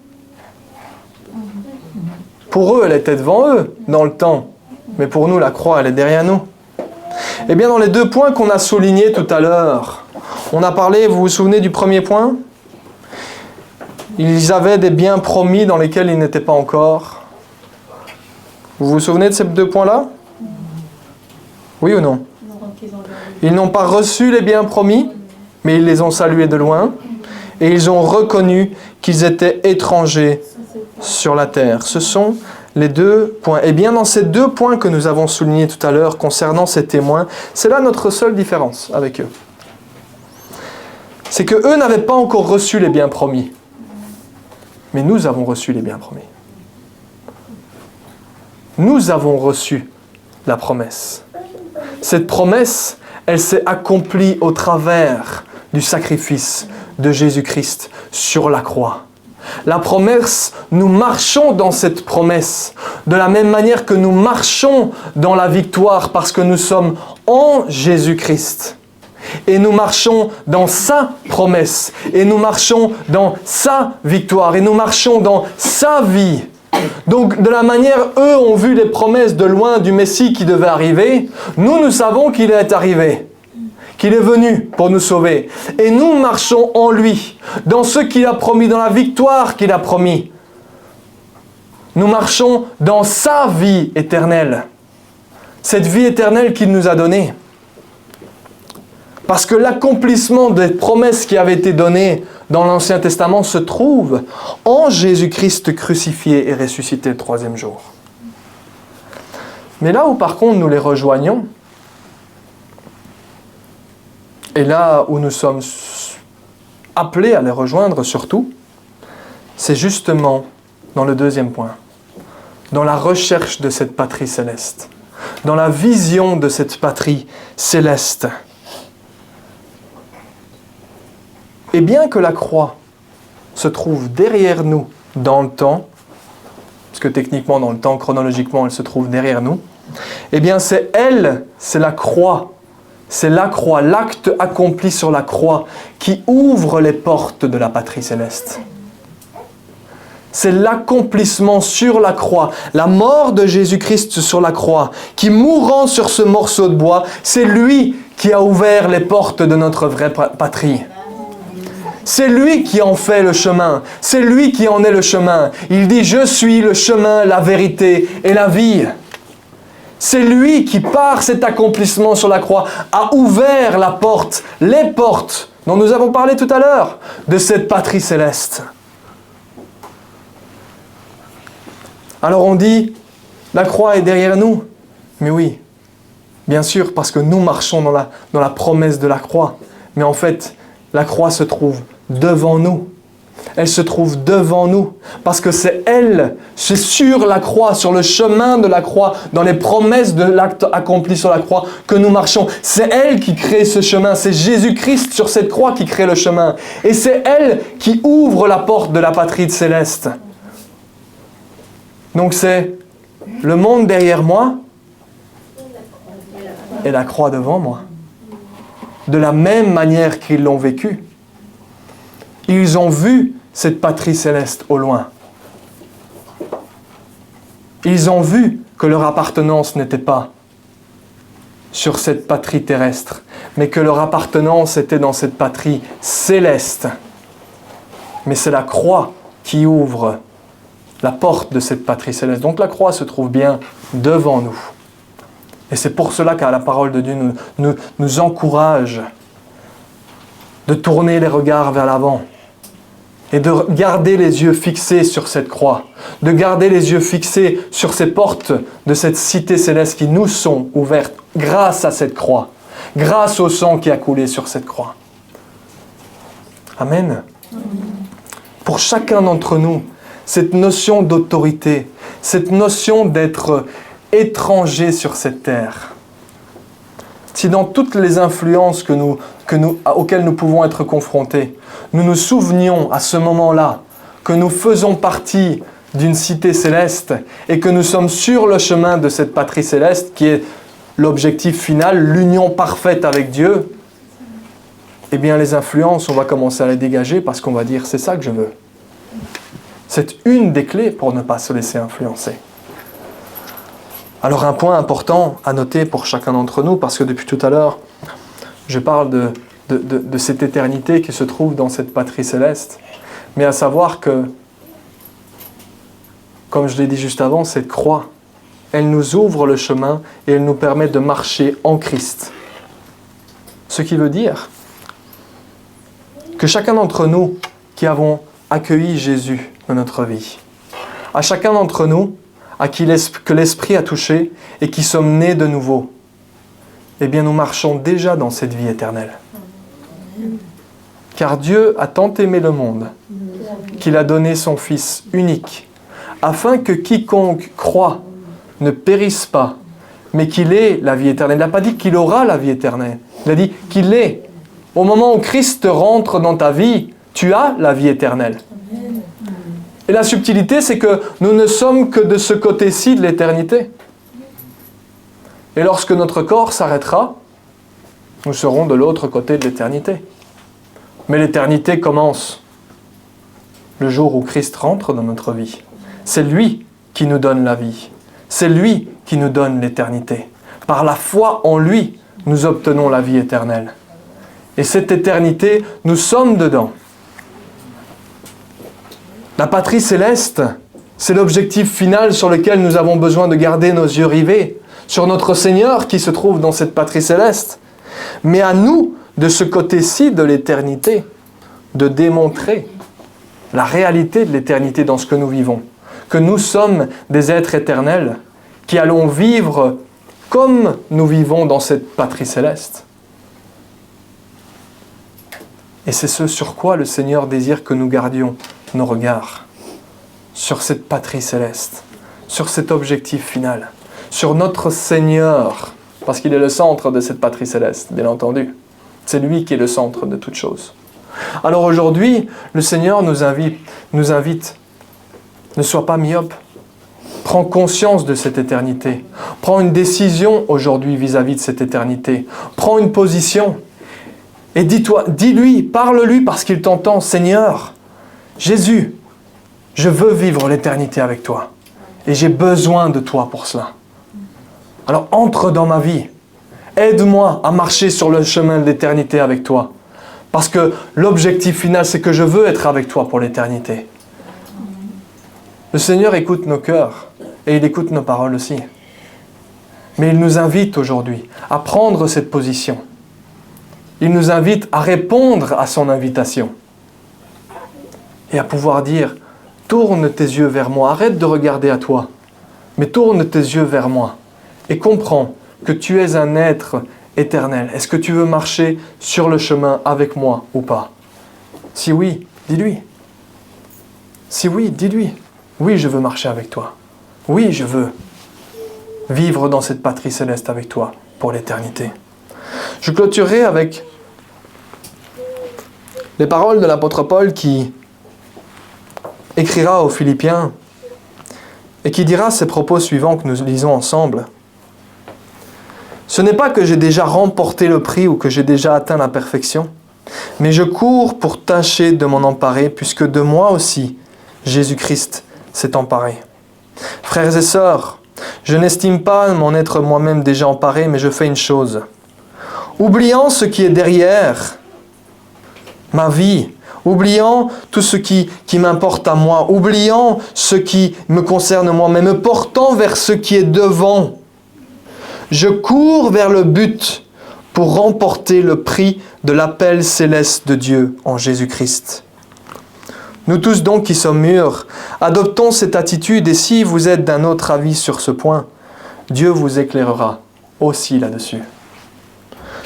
Pour eux, elle était devant eux, dans le temps. Mais pour nous, la croix, elle est derrière nous. Eh bien, dans les 2 points qu'on a soulignés tout à l'heure, on a parlé, vous vous souvenez du premier point? Ils avaient des biens promis dans lesquels ils n'étaient pas encore. Vous vous souvenez de ces 2 points-là? Oui ou non? Ils n'ont pas reçu les biens promis, mais ils les ont salués de loin. Et ils ont reconnu qu'ils étaient étrangers sur la terre. Ce sont les 2 points. Et bien dans ces 2 points que nous avons soulignés tout à l'heure concernant ces témoins, c'est là notre seule différence avec eux. C'est qu'eux n'avaient pas encore reçu les biens promis. Mais nous avons reçu les biens promis. Nous avons reçu la promesse. Cette promesse, elle s'est accomplie au travers du sacrifice de Jésus-Christ sur la croix. La promesse, nous marchons dans cette promesse de la même manière que nous marchons dans la victoire parce que nous sommes en Jésus-Christ. Et nous marchons dans sa promesse. Et nous marchons dans sa victoire. Et nous marchons dans sa vie. Donc, de la manière, eux ont vu les promesses de loin du Messie qui devait arriver, nous savons qu'il est arrivé, qu'il est venu pour nous sauver. Et nous marchons en lui, dans ce qu'il a promis, dans la victoire qu'il a promis. Nous marchons dans sa vie éternelle. Cette vie éternelle qu'il nous a donnée. Parce que l'accomplissement des promesses qui avaient été données dans l'Ancien Testament se trouve en Jésus-Christ crucifié et ressuscité le 3e jour. Mais là où par contre nous les rejoignons, et là où nous sommes appelés à les rejoindre surtout, c'est justement dans le 2e point, dans la recherche de cette patrie céleste, dans la vision de cette patrie céleste. Et bien que la croix se trouve derrière nous dans le temps, parce que techniquement dans le temps, chronologiquement, elle se trouve derrière nous, eh bien c'est la croix, l'acte accompli sur la croix qui ouvre les portes de la patrie céleste. C'est l'accomplissement sur la croix, la mort de Jésus-Christ sur la croix, qui mourant sur ce morceau de bois, c'est lui qui a ouvert les portes de notre vraie patrie. C'est lui qui en fait le chemin. C'est lui qui en est le chemin. Il dit « Je suis le chemin, la vérité et la vie ». C'est lui qui, par cet accomplissement sur la croix, a ouvert la porte, les portes dont nous avons parlé tout à l'heure, de cette patrie céleste. Alors on dit « La croix est derrière nous ». Mais oui, bien sûr, parce que nous marchons dans la promesse de la croix. Mais en fait, la croix se trouve devant nous. Elle se trouve devant nous. Parce que c'est sur la croix, sur le chemin de la croix, dans les promesses de l'acte accompli sur la croix, que nous marchons. C'est elle qui crée ce chemin. C'est Jésus-Christ sur cette croix qui crée le chemin. Et c'est elle qui ouvre la porte de la patrie céleste. Donc c'est le monde derrière moi et la croix devant moi. De la même manière qu'ils l'ont vécu. Ils ont vu cette patrie céleste au loin. Ils ont vu que leur appartenance n'était pas sur cette patrie terrestre, mais que leur appartenance était dans cette patrie céleste. Mais c'est la croix qui ouvre la porte de cette patrie céleste. Donc la croix se trouve bien devant nous. Et c'est pour cela que la parole de Dieu nous encourage de tourner les regards vers l'avant. et de garder les yeux fixés sur cette croix, de garder les yeux fixés sur ces portes de cette cité céleste qui nous sont ouvertes grâce à cette croix, grâce au sang qui a coulé sur cette croix. Amen. Pour chacun d'entre nous, cette notion d'autorité, cette notion d'être étranger sur cette terre, si dans toutes les influences auxquelles nous pouvons être confrontés, nous nous souvenions à ce moment-là que nous faisons partie d'une cité céleste et que nous sommes sur le chemin de cette patrie céleste qui est l'objectif final, l'union parfaite avec Dieu, eh bien les influences, on va commencer à les dégager parce qu'on va dire c'est ça que je veux. C'est une des clés pour ne pas se laisser influencer. Alors un point important à noter pour chacun d'entre nous, parce que depuis tout à l'heure, je parle de cette éternité qui se trouve dans cette patrie céleste, mais à savoir que, comme je l'ai dit juste avant, cette croix, elle nous ouvre le chemin et elle nous permet de marcher en Christ. Ce qui veut dire que chacun d'entre nous qui avons accueilli Jésus dans notre vie, à chacun d'entre nous à qui que l'Esprit a touché et qui sommes nés de nouveau, eh bien nous marchons déjà dans cette vie éternelle. Car Dieu a tant aimé le monde qu'il a donné son Fils unique, afin que quiconque croit ne périsse pas, mais qu'il ait la vie éternelle. Il n'a pas dit qu'il aura la vie éternelle, il a dit qu'il est. Au moment où Christ rentre dans ta vie, tu as la vie éternelle. Et la subtilité, c'est que nous ne sommes que de ce côté-ci de l'éternité. Et lorsque notre corps s'arrêtera, nous serons de l'autre côté de l'éternité. Mais l'éternité commence le jour où Christ rentre dans notre vie. C'est lui qui nous donne la vie. C'est lui qui nous donne l'éternité. Par la foi en lui, nous obtenons la vie éternelle. Et cette éternité, nous sommes dedans. La patrie céleste, c'est l'objectif final sur lequel nous avons besoin de garder nos yeux rivés, sur notre Seigneur qui se trouve dans cette patrie céleste. Mais à nous, de ce côté-ci de l'éternité, de démontrer la réalité de l'éternité dans ce que nous vivons. Que nous sommes des êtres éternels qui allons vivre comme nous vivons dans cette patrie céleste. Et c'est ce sur quoi le Seigneur désire que nous gardions nos regards, sur cette patrie céleste, sur cet objectif final, sur notre Seigneur, parce qu'il est le centre de cette patrie céleste, bien entendu. C'est lui qui est le centre de toute chose. Alors aujourd'hui, le Seigneur nous invite, ne sois pas myope, prends conscience de cette éternité, prends une décision aujourd'hui vis-à-vis de cette éternité, prends une position, et dis-lui, parle-lui parce qu'il t'entend, Seigneur, Jésus, je veux vivre l'éternité avec toi. Et j'ai besoin de toi pour cela. Alors entre dans ma vie. Aide-moi à marcher sur le chemin de l'éternité avec toi. Parce que l'objectif final, c'est que je veux être avec toi pour l'éternité. Le Seigneur écoute nos cœurs. Et il écoute nos paroles aussi. Mais il nous invite aujourd'hui à prendre cette position. Il nous invite à répondre à son invitation. Et à pouvoir dire, tourne tes yeux vers moi, arrête de regarder à toi, mais tourne tes yeux vers moi et comprends que tu es un être éternel. Est-ce que tu veux marcher sur le chemin avec moi ou pas? Si oui, dis-lui. Si oui, dis-lui. Oui, je veux marcher avec toi. Oui, je veux vivre dans cette patrie céleste avec toi pour l'éternité. Je clôturerai avec les paroles de l'apôtre Paul qui écrira aux Philippiens et qui dira ces propos suivants que nous lisons ensemble. Ce n'est pas que j'ai déjà remporté le prix ou que j'ai déjà atteint la perfection, mais je cours pour tâcher de m'en emparer, puisque de moi aussi, Jésus-Christ s'est emparé. Frères et sœurs, je n'estime pas m'en être moi-même déjà emparé, mais je fais une chose. Oubliant ce qui est derrière ma vie, oubliant tout ce qui m'importe à moi, oubliant ce qui me concerne moi, mais me portant vers ce qui est devant, je cours vers le but pour remporter le prix de l'appel céleste de Dieu en Jésus-Christ. Nous tous donc qui sommes mûrs, adoptons cette attitude et si vous êtes d'un autre avis sur ce point, Dieu vous éclairera aussi là-dessus.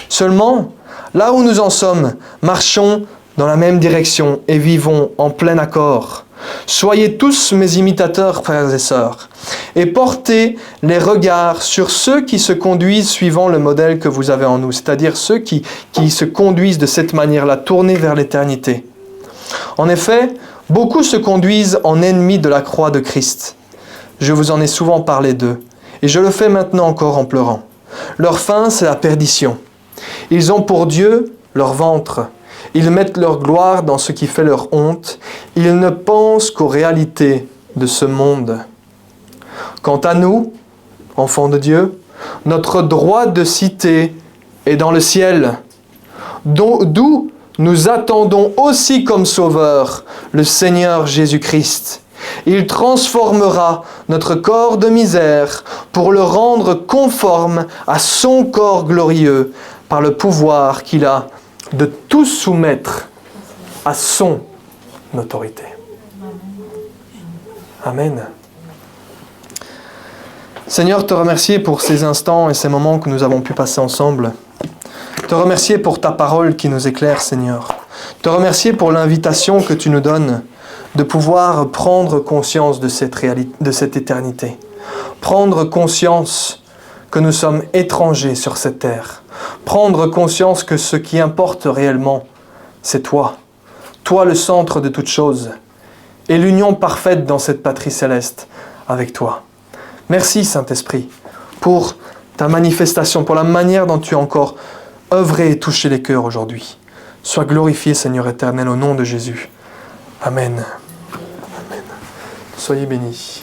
Seulement, là où nous en sommes, marchons dans la même direction et vivons en plein accord. Soyez tous mes imitateurs, frères et sœurs, et portez les regards sur ceux qui se conduisent suivant le modèle que vous avez en nous, c'est-à-dire ceux qui se conduisent de cette manière-là, tournés vers l'éternité. En effet, beaucoup se conduisent en ennemis de la croix de Christ. Je vous en ai souvent parlé d'eux, et je le fais maintenant encore en pleurant. Leur fin, c'est la perdition. Ils ont pour Dieu leur ventre. Ils mettent leur gloire dans ce qui fait leur honte. Ils ne pensent qu'aux réalités de ce monde. Quant à nous, enfants de Dieu, notre droit de cité est dans le ciel, d'où nous attendons aussi comme Sauveur le Seigneur Jésus-Christ. Il transformera notre corps de misère pour le rendre conforme à son corps glorieux par le pouvoir qu'il a de tout soumettre à son autorité. Amen. Seigneur, te remercier pour ces instants et ces moments que nous avons pu passer ensemble. Te remercier pour ta parole qui nous éclaire, Seigneur. Te remercier pour l'invitation que tu nous donnes de pouvoir prendre conscience de cette réalité, de cette éternité. Prendre conscience que nous sommes étrangers sur cette terre. Prendre conscience que ce qui importe réellement, c'est toi. Toi le centre de toutes choses. Et l'union parfaite dans cette patrie céleste avec toi. Merci Saint-Esprit pour ta manifestation, pour la manière dont tu as encore œuvré et touché les cœurs aujourd'hui. Sois glorifié Seigneur éternel au nom de Jésus. Amen. Amen. Soyez bénis.